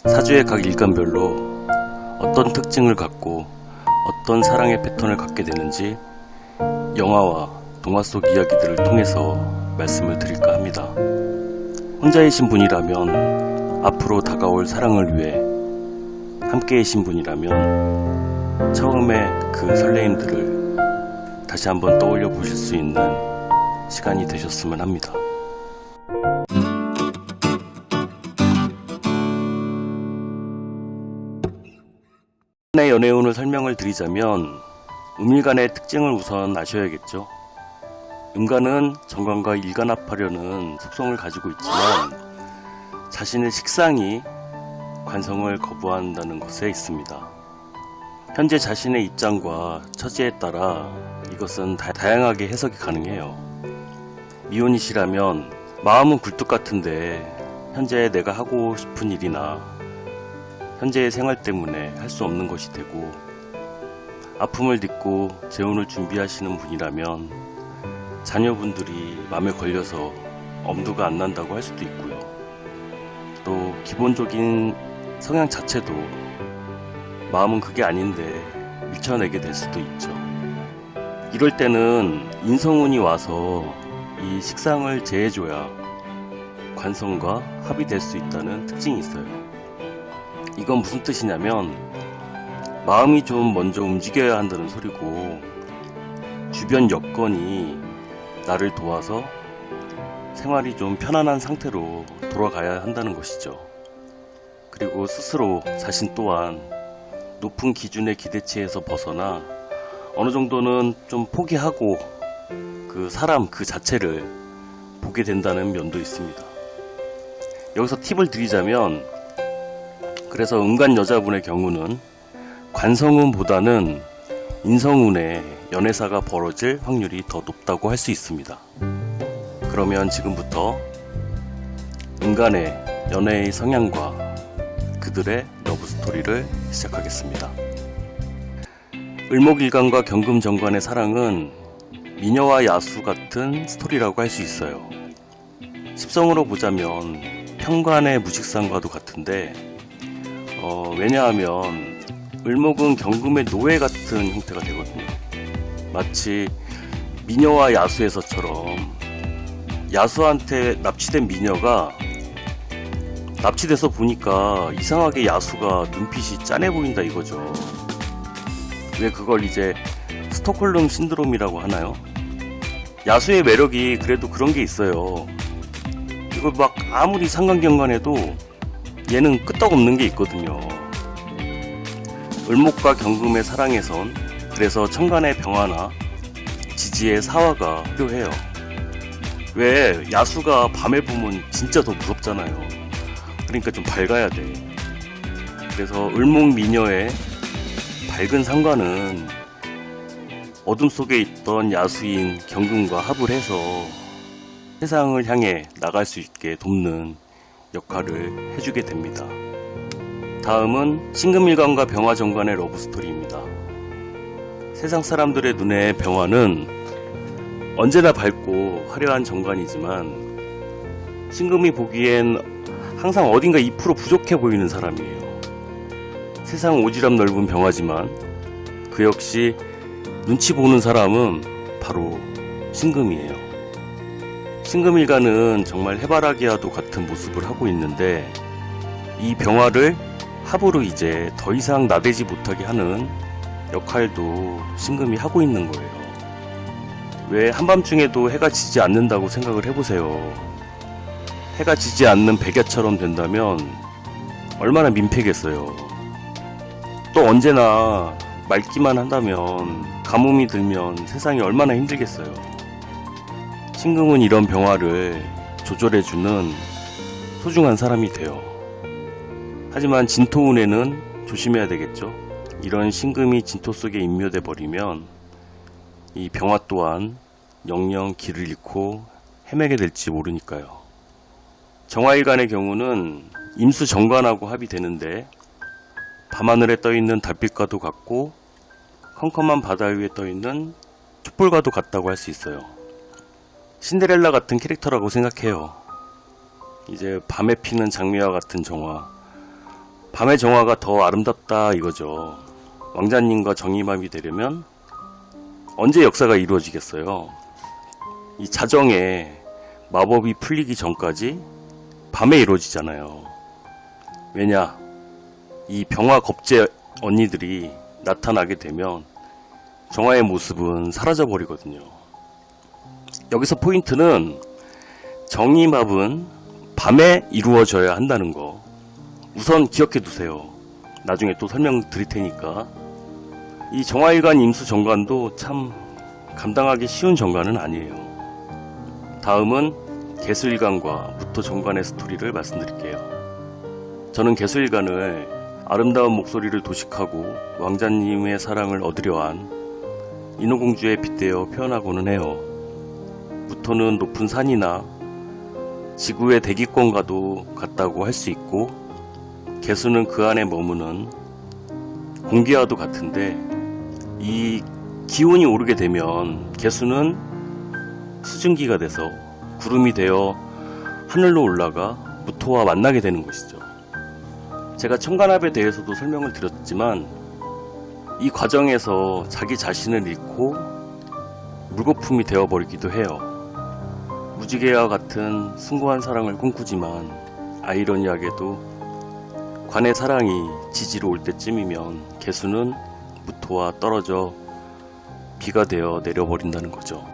사주의 각 일간별로 어떤 특징을 갖고 어떤 사랑의 패턴을 갖게 되는지 영화와 동화 속 이야기들을 통해서 말씀을 드릴까 합니다. 혼자이신 분이라면 앞으로 다가올 사랑을 위해 함께이신 분이라면 처음에 그 설레임들을 다시 한번 떠올려 보실 수 있는 시간이 되셨으면 합니다. 음간의 연애운을 설명을 드리자면 음일간의 특징을 우선 아셔야겠죠. 음간은 정관과 일간합하려는 속성을 가지고 있지만 자신의 식상이 관성을 거부한다는 것에 있습니다. 현재 자신의 입장과 처지에 따라 이것은 다양하게 해석이 가능해요. 미혼이시라면 마음은 굴뚝 같은데 현재 내가 하고 싶은 일이나 현재의 생활 때문에 할 수 없는 것이 되고, 아픔을 딛고 재혼을 준비하시는 분이라면 자녀분들이 마음에 걸려서 엄두가 안 난다고 할 수도 있고요. 또 기본적인 성향 자체도 마음은 그게 아닌데 밀쳐내게 될 수도 있죠. 이럴 때는 인성운이 와서 이 식상을 제해줘야 관성과 합이 될 수 있다는 특징이 있어요. 이건 무슨 뜻이냐면 마음이 좀 먼저 움직여야 한다는 소리고, 주변 여건이 나를 도와서 생활이 좀 편안한 상태로 돌아가야 한다는 것이죠. 그리고 스스로 자신 또한 높은 기준의 기대치에서 벗어나 어느 정도는 좀 포기하고 그 사람 그 자체를 보게 된다는 면도 있습니다. 여기서 팁을 드리자면, 그래서 음간 여자분의 경우는 관성운보다는 인성운에 연애사가 벌어질 확률이 더 높다고 할 수 있습니다. 그러면 지금부터 음간의 연애의 성향과 그들의 러브스토리를 시작하겠습니다. 을목일간과 경금정관의 사랑은 미녀와 야수 같은 스토리라고 할 수 있어요. 십성으로 보자면 편관의 무식상과도 같은데, 왜냐하면 을목은 경금의 노예 같은 형태가 되거든요. 마치 미녀와 야수에서처럼 야수한테 납치된 미녀가 납치돼서 보니까 이상하게 야수가 눈빛이 짠해 보인다 이거죠. 왜 그걸 이제 스톡홀름 신드롬이라고 하나요? 야수의 매력이 그래도 그런 게 있어요. 이거 막 아무리 상관경관해도 얘는 끄떡없는 게 있거든요. 을목과 경금의 사랑에선 그래서 천간의 병화나 지지의 사화가 필요해요. 왜 야수가 밤에 보면 진짜 더 무섭잖아요. 그러니까 좀 밝아야 돼. 그래서 을목 미녀의 밝은 상관은 어둠 속에 있던 야수인 경금과 합을 해서 세상을 향해 나갈 수 있게 돕는 역할을 해주게 됩니다. 다음은 신금일간과 병화정관의 러브스토리입니다. 세상 사람들의 눈에 병화는 언제나 밝고 화려한 정관이지만 신금이 보기엔 항상 어딘가 2% 부족해 보이는 사람이에요. 세상 오지랖 넓은 병화지만 그 역시 눈치 보는 사람은 바로 신금이에요. 신금일간은 정말 해바라기와도 같은 모습을 하고 있는데, 이 병화를 합으로 이제 더 이상 나대지 못하게 하는 역할도 신금이 하고 있는 거예요. 왜 한밤중에도 해가 지지 않는다고 생각을 해보세요. 해가 지지 않는 백야처럼 된다면 얼마나 민폐겠어요. 또 언제나 맑기만 한다면, 가뭄이 들면 세상이 얼마나 힘들겠어요. 신금은 이런 병화를 조절해주는 소중한 사람이 돼요. 하지만 진토운에는 조심해야 되겠죠. 이런 신금이 진토 속에 인묘돼 버리면 이 병화 또한 영영 길을 잃고 헤매게 될지 모르니까요. 정화일간의 경우는 임수정관하고 합이 되는데, 밤하늘에 떠있는 달빛과도 같고 컴컴한 바다 위에 떠있는 촛불과도 같다고 할 수 있어요. 신데렐라 같은 캐릭터라고 생각해요. 이제 밤에 피는 장미와 같은 정화, 밤의 정화가 더 아름답다 이거죠. 왕자님과 정의맘이 되려면 언제 역사가 이루어지겠어요? 이 자정에 마법이 풀리기 전까지 밤에 이루어지잖아요. 왜냐? 이 병화 겁제 언니들이 나타나게 되면 정화의 모습은 사라져 버리거든요. 여기서 포인트는 정의맘은 밤에 이루어져야 한다는 거 우선 기억해 두세요. 나중에 또 설명드릴 테니까. 이 정화일관 임수 정관도 참 감당하기 쉬운 정관은 아니에요. 다음은 개수일관과 무토 정관의 스토리를 말씀드릴게요. 저는 개수일관을 아름다운 목소리를 도식하고 왕자님의 사랑을 얻으려 한 인어공주에 빗대어 표현하고는 해요. 무토는 높은 산이나 지구의 대기권과도 같다고 할 수 있고, 개수는 그 안에 머무는 공기와도 같은데, 이 기온이 오르게 되면 개수는 수증기가 돼서 구름이 되어 하늘로 올라가 무토와 만나게 되는 것이죠. 제가 청간합에 대해서도 설명을 드렸지만 이 과정에서 자기 자신을 잃고 물거품이 되어버리기도 해요. 무지개와 같은 숭고한 사랑을 꿈꾸지만 아이러니하게도 관의 사랑이 지지로 올 때쯤이면 개수는 무토와 떨어져 비가 되어 내려버린다는 거죠.